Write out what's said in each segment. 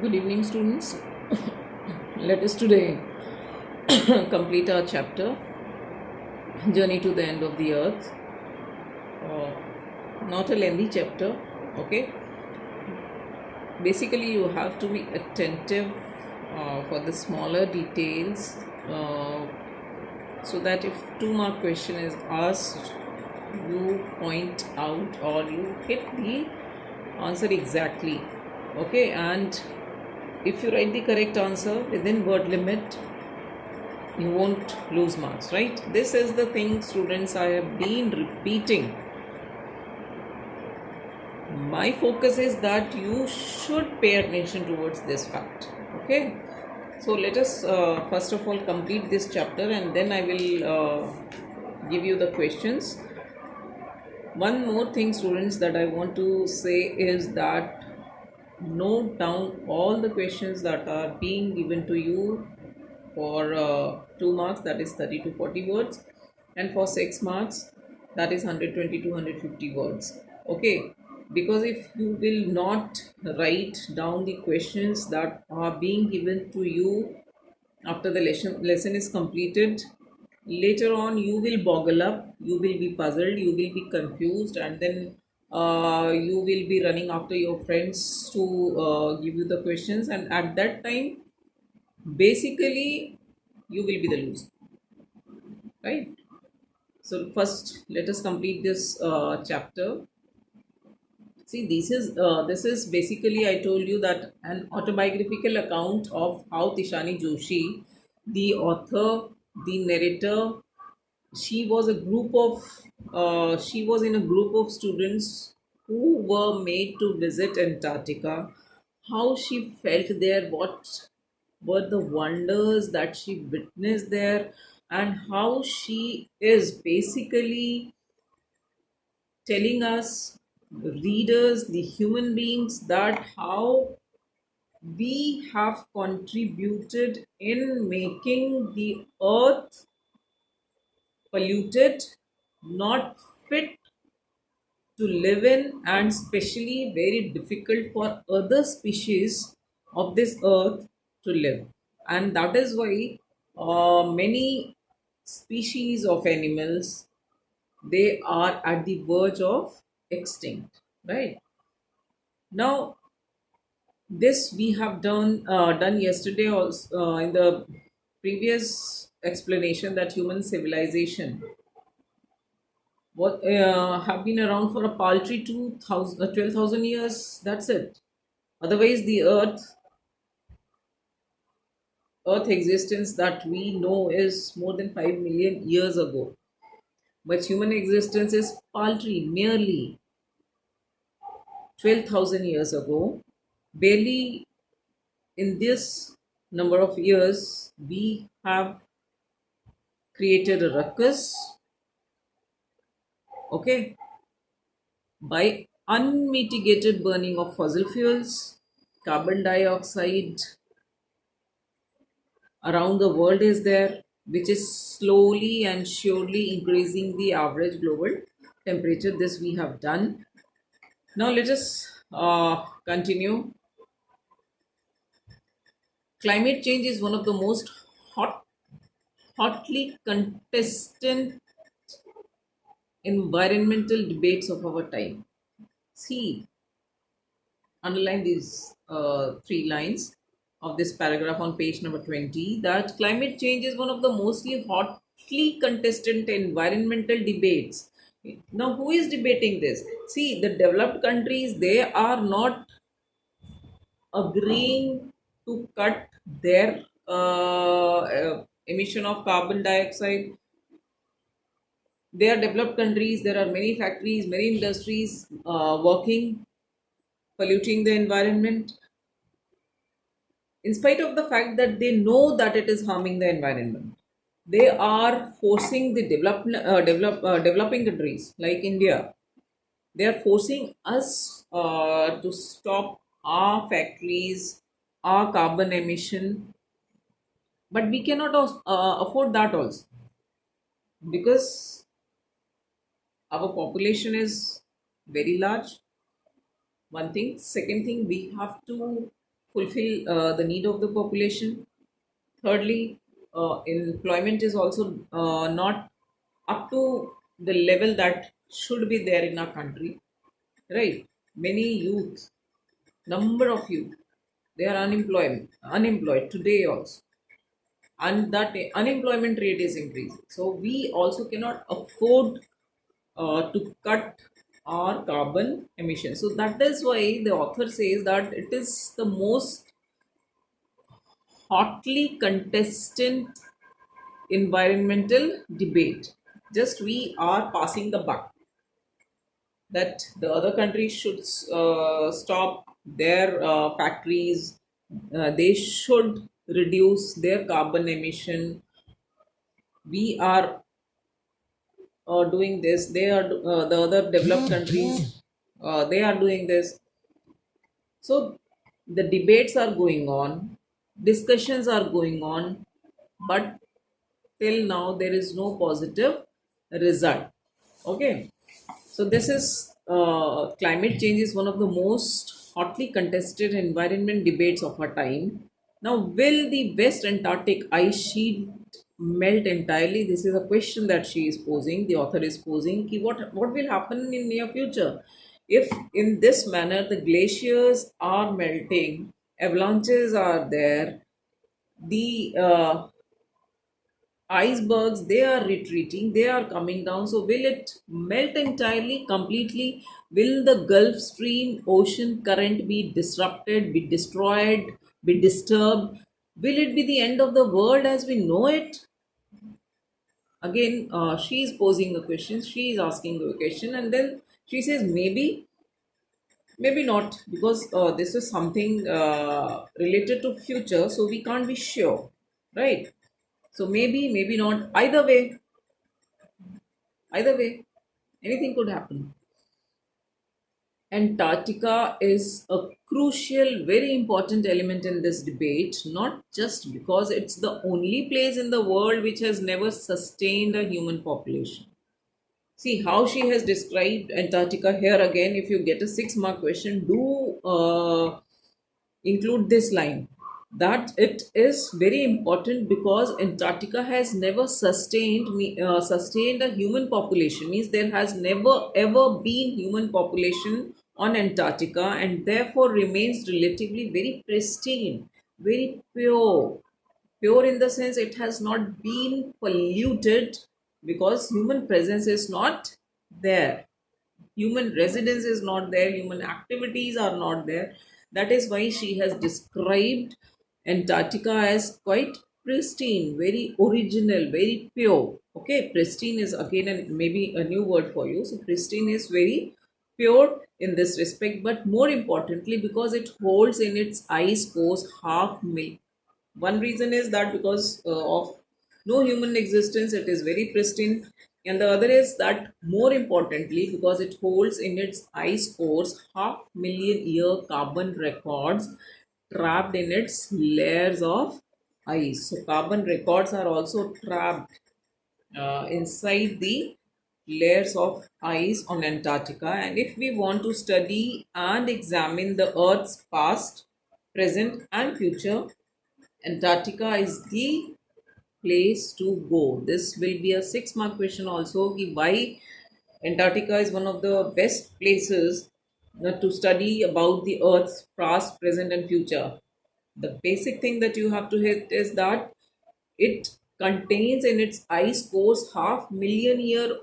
Good evening, students. Let us today complete our chapter Journey to the End of the Earth. Not a lengthy chapter, okay? Basically, you have to be attentive for the smaller details uh, so that if two-mark question is asked, you point out or you hit the answer exactly, okay? And if you write the correct answer within word limit, you won't lose marks, right? This is the thing, students, I have been repeating. My focus is that you should pay attention towards this fact, okay? So let us first of all complete this chapter, and then I will give you the questions. One more thing, students, that I want to say is that note down all the questions that are being given to you for 2 marks, that is 30 to 40 words, and for 6 marks, that is 120 to 150 words, okay? Because if you will not write down the questions that are being given to you after the lesson is completed, later on you will boggle up, you will be puzzled, you will be confused, and then you will be running after your friends to give you the questions, and at that time basically you will be the loser, right? So first let us complete this chapter. See, this is basically, I told you that an autobiographical account of how Tishani Joshi, the author, the narrator, she was a group of she was in a group of students who were made to visit Antarctica. How she felt there, what were the wonders that she witnessed there, and how she is basically telling us, the readers, the human beings, that how we have contributed in making the earth polluted, not fit to live in, and especially very difficult for other species of this earth to live. And that is why many species of animals, they are at the verge of extinct, right? Now this we have done yesterday also, in the previous explanation, that human civilization what have been around for a paltry 2000 12,000 years, that's it. Otherwise the earth existence that we know is more than 5 million years ago, but human existence is paltry, merely 12,000 years ago. Barely in this number of years we have created a ruckus, okay, by unmitigated burning of fossil fuels. Carbon dioxide around the world is there, which is slowly and surely increasing the average global temperature. This we have done. Now let us continue. Climate change is one of the most hot, hotly contested environmental debates of our time. See, underline these three lines of this paragraph on page number 20, that climate change is one of the mostly hotly contested environmental debates. Now, who is debating this? See, the developed countries, they are not agreeing to cut their emission of carbon dioxide. They are developed countries, there are many factories, many industries working, polluting the environment, in spite of the fact that they know that it is harming the environment. They are forcing the developing countries like India, they are forcing us to stop our factories, our carbon emission. But we cannot afford that also, because our population is very large. One thing. Second thing, we have to fulfill the need of the population. Thirdly, employment is also not up to the level that should be there in our country, right? Many youth, number of youth, they are unemployed today also, and that unemployment rate is increasing. So we also cannot afford to cut our carbon emissions. So that is why the author says that it is the most hotly contested environmental debate. Just we are passing the buck that the other countries should stop their factories. They should reduce their carbon emission. We are doing this. They are the other developed countries. They are doing this. So the debates are going on, discussions are going on, but till now there is no positive result. Okay, so this is climate change is one of the most hotly contested environment debates of our time. Now, will the West Antarctic ice sheet melt entirely? This is a question that she is posing. The author is posing. Ki what will happen in near future if, in this manner, the glaciers are melting, avalanches are there, the icebergs they are retreating, they are coming down. So will it melt entirely, completely? Will the Gulf Stream ocean current be disrupted, be destroyed, be disturbed? Will it be the end of the world as we know it? Again, she is posing a question, she is asking a question, and then she says maybe, maybe not, because this is something related to future, so we can't be sure, right? So maybe, maybe not. Either way, anything could happen. Antarctica is a crucial, very important element in this debate, not just because it's the only place in the world which has never sustained a human population. See how she has described Antarctica here again. If you get a 6 mark question, do include this line that it is very important because Antarctica has never sustained a human population. Means there has never ever been human population on Antarctica, and therefore remains relatively very pristine, very pure in the sense it has not been polluted because human presence is not there, human residence is not there, human activities are not there. That is why she has described Antarctica as quite pristine, very original, very pure. Okay, pristine is again and maybe a new word for you. So pristine is very pure in this respect, but more importantly because it holds in its ice cores half mil. One reason is that because of no human existence, it is very pristine. And the other is that more importantly, because it holds in its ice cores half million year carbon records trapped in its layers of ice. So, carbon records are also trapped inside the layers of ice on Antarctica. And if we want to study and examine the Earth's past, present, and future, Antarctica is the place to go. This will be a 6 mark question also. Ki why Antarctica is one of the best places to study about the Earth's past, present, and future. The basic thing that you have to hit is that it contains in its ice cores half million year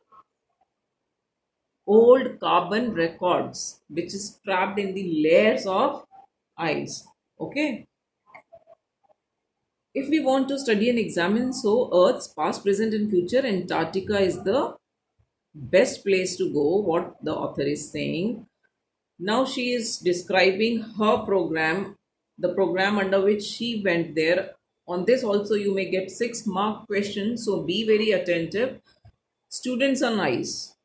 old carbon records, which is trapped in the layers of ice. Okay, if we want to study and examine so Earth's past, present, and future, Antarctica is the best place to go, what the author is saying. Now she is describing her program, the program under which she went there. On this also you may get 6 mark questions, so be very attentive. Students on ice,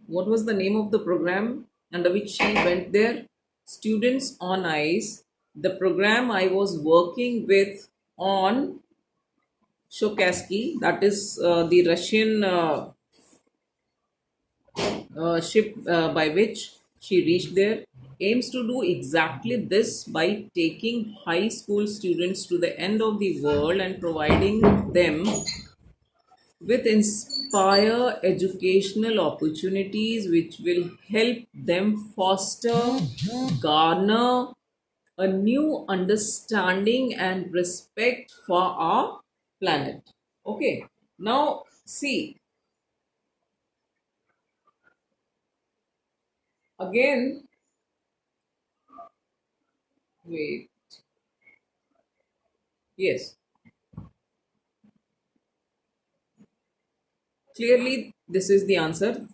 what was the name of the program under which she went there? Students on ice. The program I was working with on Shokaski, that is the Russian ship by which she reached there. aims to do exactly this by taking high school students to the end of the world and providing them with inspire educational opportunities which will help them foster, garner a new understanding and respect for our planet. Okay, now see again, wait, yes, clearly this is the answer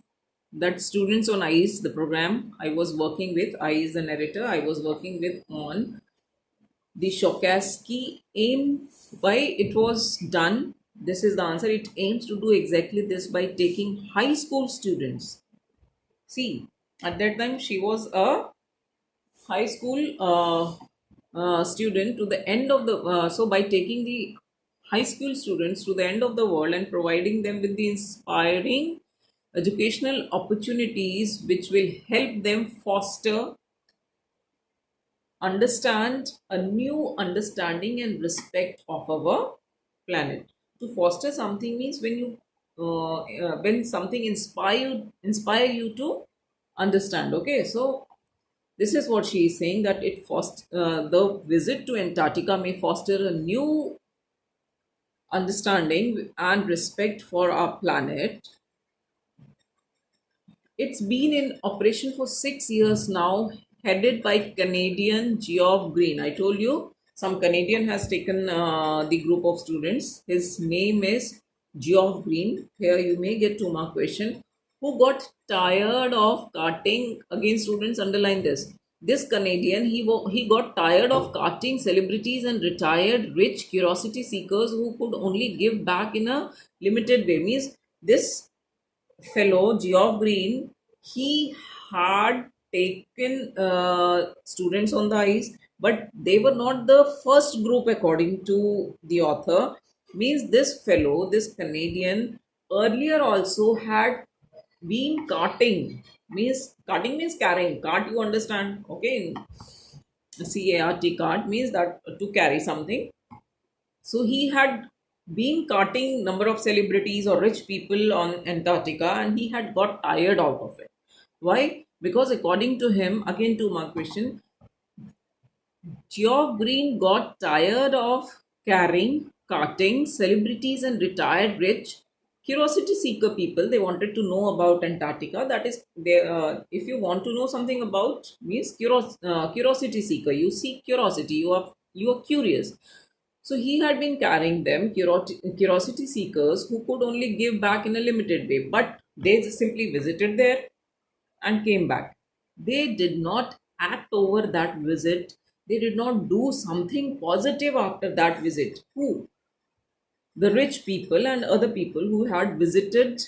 that students on ICE, the program I was working with, ICE, the narrator I was working with on the Shokaski aim, why it was done. This is the answer. It aims to do exactly this by taking high school students. See, at that time she was a high school student to the end of the so by taking the high school students to the end of the world and providing them with the inspiring educational opportunities which will help them foster, understand a new understanding and respect of our planet. To foster something means when you when something inspire you to understand. Okay, so this is what she is saying, that the visit to Antarctica may foster a new understanding and respect for our planet. It's been in operation for 6 years now, headed by Canadian Geoff Green. I told you some Canadian has taken the group of students. His name is Geoff Green. Here you may get 2 mark question. Who got tired of carting? Again, students underline this. This Canadian, he got tired of carting celebrities and retired rich curiosity seekers who could only give back in a limited way. Means this fellow Geoff Green, he had taken students on the ice, but they were not the first group according to the author. Means this fellow, this Canadian, earlier also had been carting. Means carting means carrying. Cart, you understand? Okay, CART, cart means that to carry something. So he had been carting number of celebrities or rich people on Antarctica and he had got tired out of it. Why? Because according to him, again 2 mark question, Geoff Green got tired of carrying, carting celebrities and retired rich curiosity seeker people. They wanted to know about Antarctica. That is, they, if you want to know something about means curiosity seeker, you seek curiosity. You are curious. So he had been carrying them, curiosity seekers who could only give back in a limited way, but they just simply visited there and came back. They did not act over that visit. They did not do something positive after that visit. Who? The rich people and other people who had visited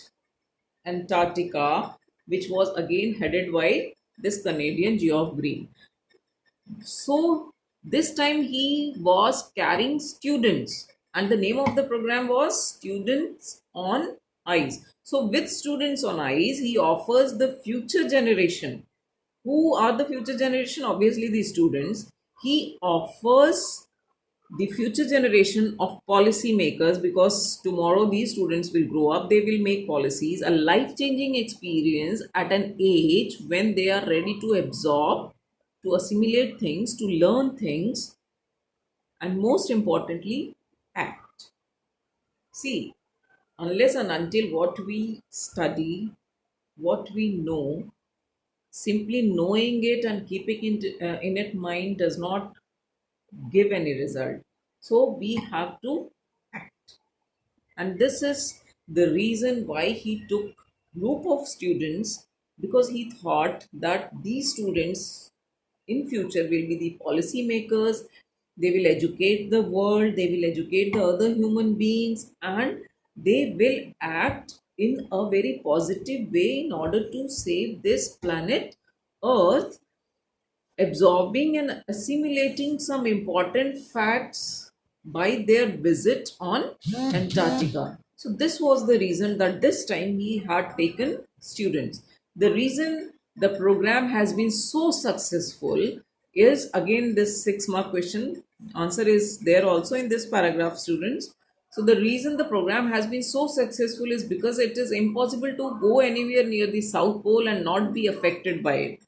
Antarctica, which was again headed by this Canadian Geoff Green. So this time he was carrying students, and the name of the program was Students on Ice. So, with Students on Ice, he offers the future generation. Who are the future generation? Obviously, the students. He offers the future generation of policymakers, because tomorrow these students will grow up, they will make policies, a life changing experience at an age when they are ready to absorb, to assimilate things, to learn things, and most importantly, act. See, unless and until what we study, what we know, simply knowing it and keeping it in it mind does not give any result. So we have to act. And this is the reason why he took group of students, because he thought that these students in future will be the policy makers. They will educate the world, they will educate the other human beings, and they will act in a very positive way in order to save this planet earth, absorbing and assimilating some important facts by their visit on Antarctica. So, this was the reason that this time he had taken students. The reason the program has been so successful is again this 6 mark question. Answer is there also in this paragraph, students. So the reason the program has been so successful is because it is impossible to go anywhere near the South Pole and not be affected by it.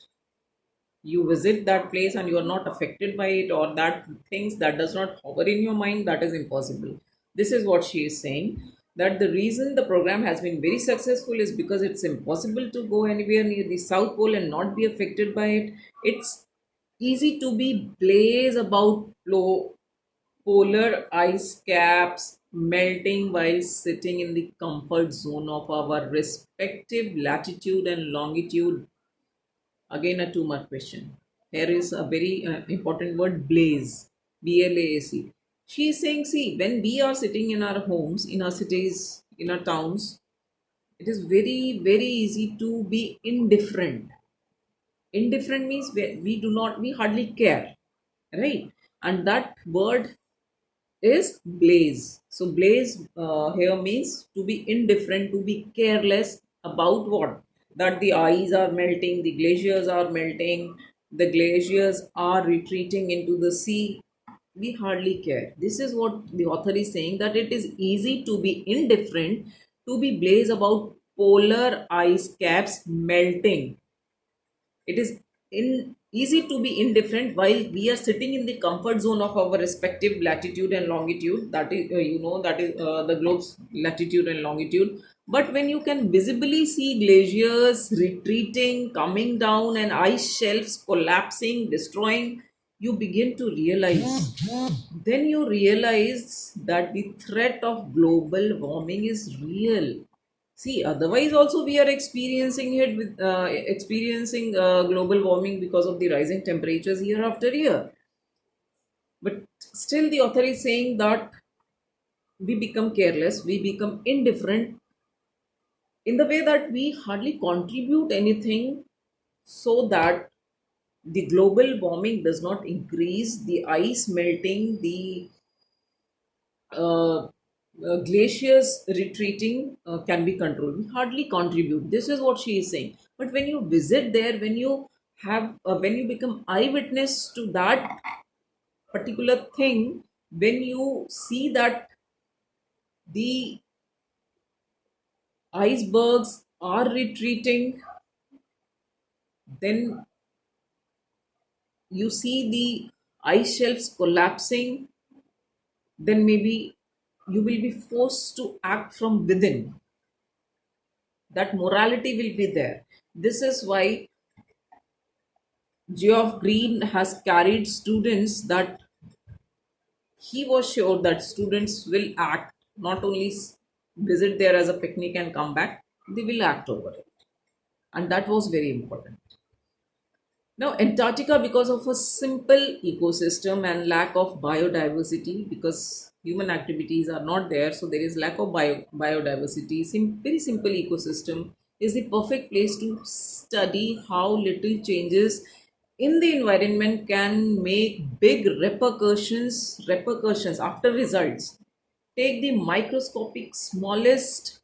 You visit that place and you are not affected by it, or that things that does not hover in your mind, that is impossible. This is what she is saying, that the reason the program has been very successful is because it's impossible to go anywhere near the South Pole and not be affected by it. It's easy to be blaze about polar ice caps melting while sitting in the comfort zone of our respective latitude and longitude. Again, a 2 mark question. Here is a very important word, blaze. BLAAC. She is saying, see, when we are sitting in our homes, in our cities, in our towns, it is very, very easy to be indifferent. Indifferent means we do not, we hardly care, right? And that word is blaze. So blaze here means to be indifferent, to be careless about what? That the ice are melting, the glaciers are melting, the glaciers are retreating into the sea. We hardly care. This is what the author is saying, that it is easy to be indifferent, to be blaze about polar ice caps melting. It is easy to be indifferent while we are sitting in the comfort zone of our respective latitude and longitude. That is, that is the globe's latitude and longitude. But when you can visibly see glaciers retreating, coming down, and ice shelves collapsing, destroying, you begin to realize. Then you realize that the threat of global warming is real. See, otherwise also we are experiencing it with experiencing global warming because of the rising temperatures year after year. But still, the author is saying that we become careless, we become indifferent in the way that we hardly contribute anything so that the global warming does not increase, the ice melting, the glaciers retreating can be controlled. We hardly contribute. This is what she is saying. But when you visit there, when you become eyewitness to that particular thing, when you see that the icebergs are retreating, then you see the ice shelves collapsing, then maybe you will be forced to act from within. That morality will be there. This is why Geoff Green has carried students, that he was sure that students will act, not only visit there as a picnic and come back, they will act over it. And that was very important. Now, Antarctica, because of a simple ecosystem and lack of biodiversity, because human activities are not there, so there is lack of biodiversity. Very simple ecosystem is the perfect place to study how little changes in the environment can make big repercussions after results. Take the microscopic smallest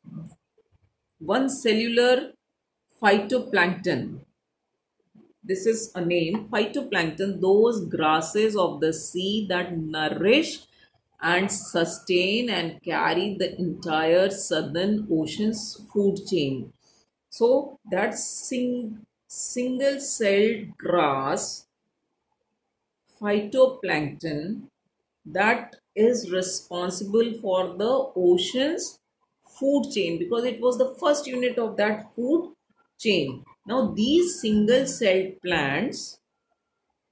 one cellular phytoplankton. This is a name, phytoplankton, those grasses of the sea that nourish and sustain and carry the entire southern ocean's food chain. So that single celled grass phytoplankton, that is responsible for the ocean's food chain, because it was the first unit of that food chain. Now, these single celled plants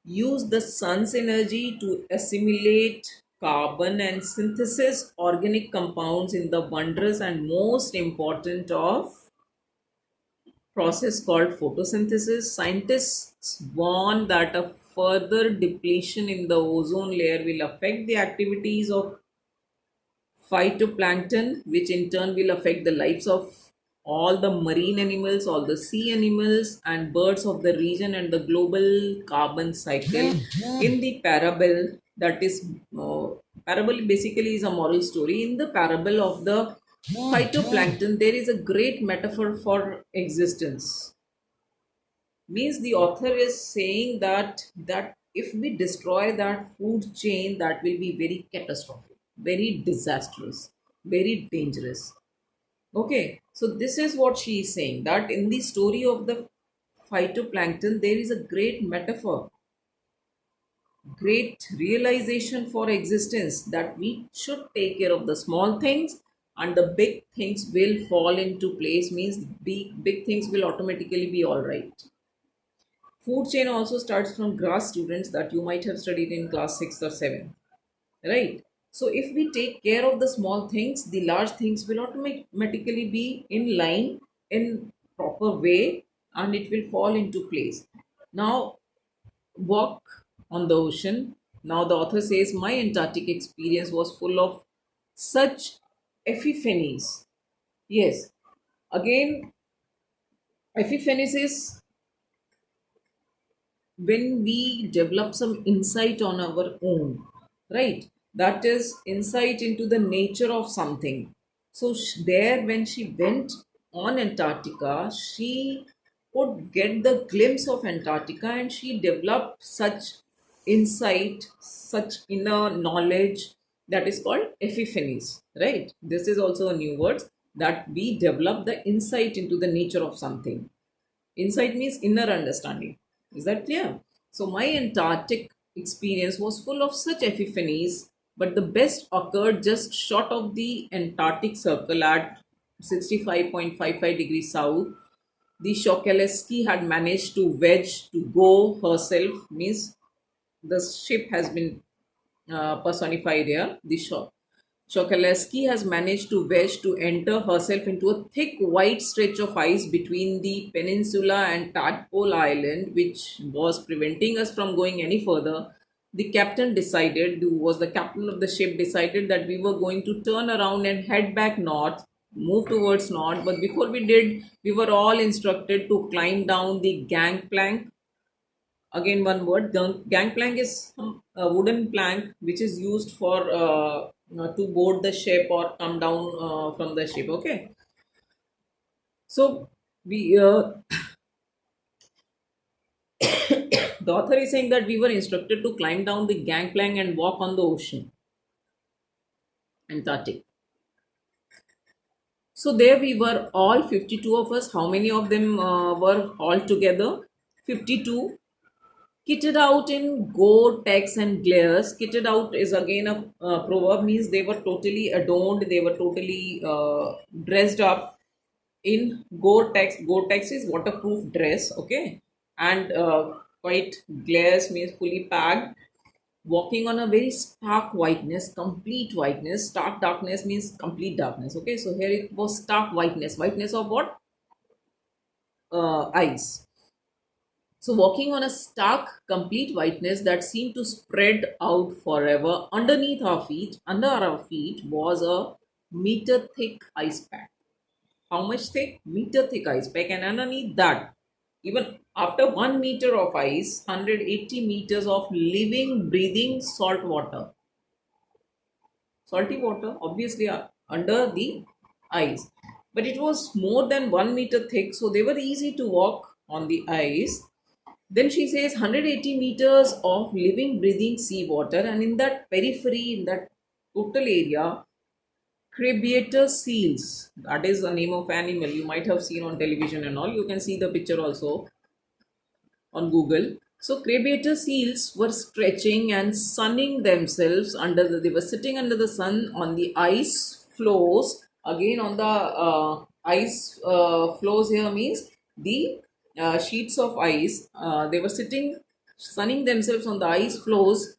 use the sun's energy to assimilate carbon and synthesis organic compounds in the wondrous and most important of process called photosynthesis. Scientists warn that a further depletion in the ozone layer will affect the activities of phytoplankton, which in turn will affect the lives of all the marine animals, all the sea animals, and birds of the region, and the global carbon cycle. In the parable, that is, parable basically is a moral story. In the parable of the phytoplankton, there is a great metaphor for existence. Means the author is saying that if we destroy that food chain, that will be very catastrophic, very disastrous, very dangerous. Okay, so this is what she is saying, that in the story of the phytoplankton there is a great metaphor, great realization for existence, that we should take care of the small things and the big things will fall into place. Means big things will automatically be all right. Food chain also starts from grass, students, that you might have studied in class 6 or 7, right? So if we take care of the small things, the large things will automatically be in line, in proper way, and it will fall into place. Now, walk on the ocean. Now the author says, my Antarctic experience was full of such epiphanies. Yes, again, epiphanies is when we develop some insight on our own, right? That is insight into the nature of something. So there, when she went on Antarctica, she could get the glimpse of Antarctica, and she developed such insight, such inner knowledge, that is called epiphanies, right? This is also a new word, that we develop the insight into the nature of something. Insight means inner understanding. Is that clear? So, my Antarctic experience was full of such epiphanies, but the best occurred just short of the Antarctic Circle at 65.55 degrees south. The Shokaleski had managed to wedge to go herself, means the ship has been personified here. The Chokaleski has managed to wedge to enter herself into a thick white stretch of ice between the peninsula and Tadpole Island, which was preventing us from going any further. The captain decided, who was the captain of the ship, decided that we were going to turn around and head back north, move towards north. But before we did, we were all instructed to climb down the gangplank. Again, one word, gangplank is a wooden plank which is used for to board the ship or come down from the ship. Okay, so we the author is saying that we were instructed to climb down the gangplank and walk on the ocean, Antarctic. So there we were, all 52 of us. How many of them were all together? 52, kitted out in Gore-Tex and glares. Kitted out is again a proverb, means they were totally adorned, they were totally dressed up in Gore-Tex. Gore-Tex is waterproof dress, okay, and quite glares means fully packed. Walking on a very stark whiteness, complete whiteness. Stark darkness means complete darkness. Okay, so here it was stark whiteness. Whiteness of what? Ice. So, walking on a stark, complete whiteness that seemed to spread out forever underneath our feet, under our feet was a meter thick ice pack. How much thick? Meter thick ice pack, and underneath that, even after 1 meter of ice, 180 meters of living, breathing salt water. Salty water, obviously, under the ice. But it was more than 1 meter thick, so they were easy to walk on the ice. Then she says 180 meters of living, breathing seawater, and in that periphery, in that total area, Crebator seals. That is the name of animal you might have seen on television and all. You can see the picture also on Google. So Crebator seals were stretching and sunning themselves under they were sitting under the sun on the ice floes. Again, on the ice floes here means the sheets of ice. They were sitting, sunning themselves on the ice floes,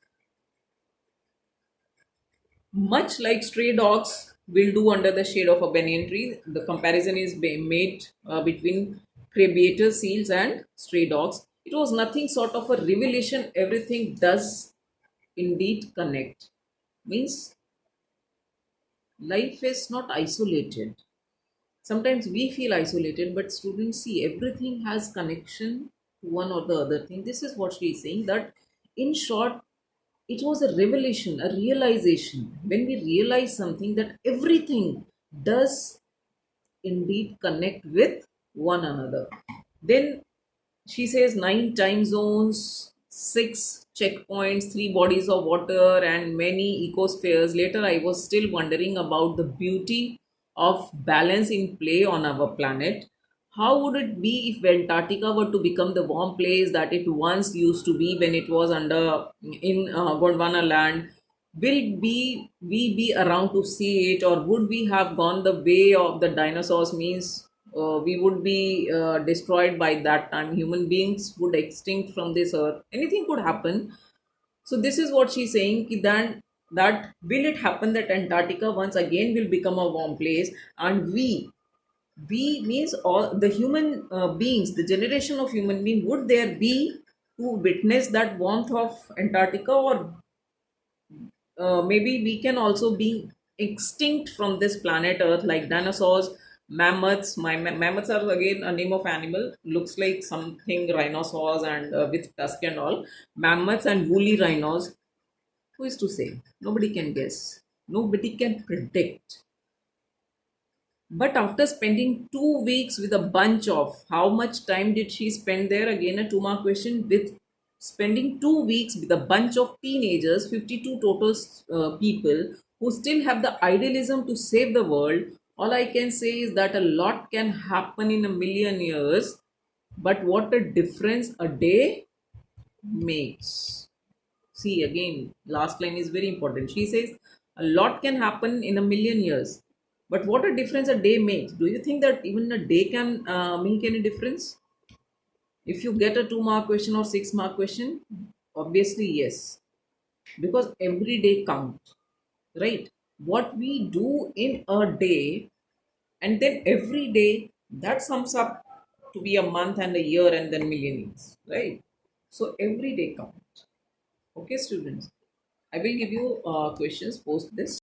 much like stray dogs will do under the shade of a banyan tree. The comparison is made between Crebator seals and stray dogs. It was nothing sort of a revelation. Everything does indeed connect. Means life is not isolated. Sometimes we feel isolated, but students see everything has connection to one or the other thing. This is what she is saying, that in short, it was a revelation, a realization. When we realize something, that everything does indeed connect with one another, then She says 9 time zones, 6 checkpoints, 3 bodies of water, and many ecospheres. Later, I was still wondering about the beauty of balance in play on our planet. How would it be if Antarctica were to become the warm place that it once used to be when it was under in Gondwana land? Will we be around to see it, or would we have gone the way of the dinosaurs? Means we would be destroyed by that time. Human beings would extinct from this earth. Anything could happen. So this is what she's saying, ki that will it happen that Antarctica once again will become a warm place, and we means all the human beings, the generation of human being, would there be to witness that warmth of Antarctica, or maybe we can also be extinct from this planet earth like dinosaurs, mammoths. Mammoths are again a name of animal, looks like something rhinoceros and with tusk and all. Mammoths and woolly rhinos. Who is to say? Nobody can guess, nobody can predict. But after spending 2 weeks with a bunch of, how much time did she spend there? Again, a 2 mark question. With spending 2 weeks with a bunch of teenagers, 52 total people who still have the idealism to save the world, all I can say is that a lot can happen in a million years, but what a difference a day makes. See, again, last line is very important. She says, a lot can happen in a million years, but what a difference a day makes. Do you think that even a day can make any difference? If you get a 2 mark question or 6 mark question, obviously, yes, because every day counts, right? What we do in a day, and then every day, that sums up to be a month and a year and then million years, right? So every day counts. Okay, students. I will give you questions post this.